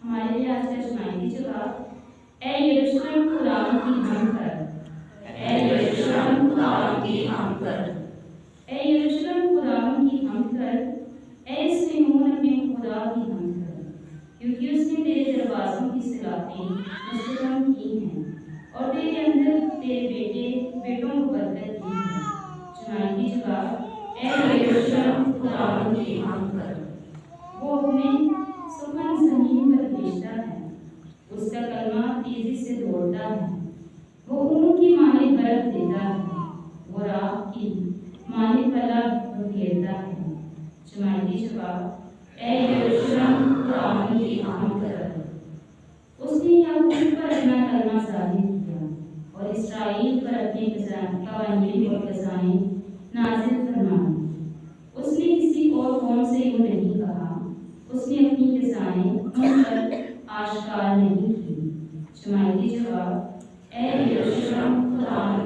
ہمارے لیے آج کا شمائلی جواب، اے یروشلم خداوند کی حمد کر، اے یروشلم خداوند کی حمد کر، اے یروشلم خداوند کی حمد کر، اے صہیون اپنے خدا کی حمد کر، کیونکہ اس نے تیرے دروازوں کی صلاتیں مستحکم کی ہیں اور تیرے اندر تیرے بیٹوں کو برکت دی ہے۔ شمائلی جواب، اے یروشلم خداوند کی حمد کر، وہ اپنے سخن زمین پر بھیجتا ہے، اس کا کلمہ تیزی سے دوڑتا ہے، وہ اون کی مانند برف دیتا ہے، وہ راہ کی مانند پلا بکھیرتا ہے۔ شمائلی جواب، اے یروشلم خداوند کی حمد کر، اس نے یعقوب پر اپنا کلمہ ظاہر کیا اور اسرائیل پر اپنے قوانین اور قضائیں نازل فرمائیں۔ اس نے کسی اور قوم سے یوں نہیں کہا، اس نے اپنی قضائیں ان پر آشکار نہیں کی۔ شمائلی جواب، اے یروشلم خداوند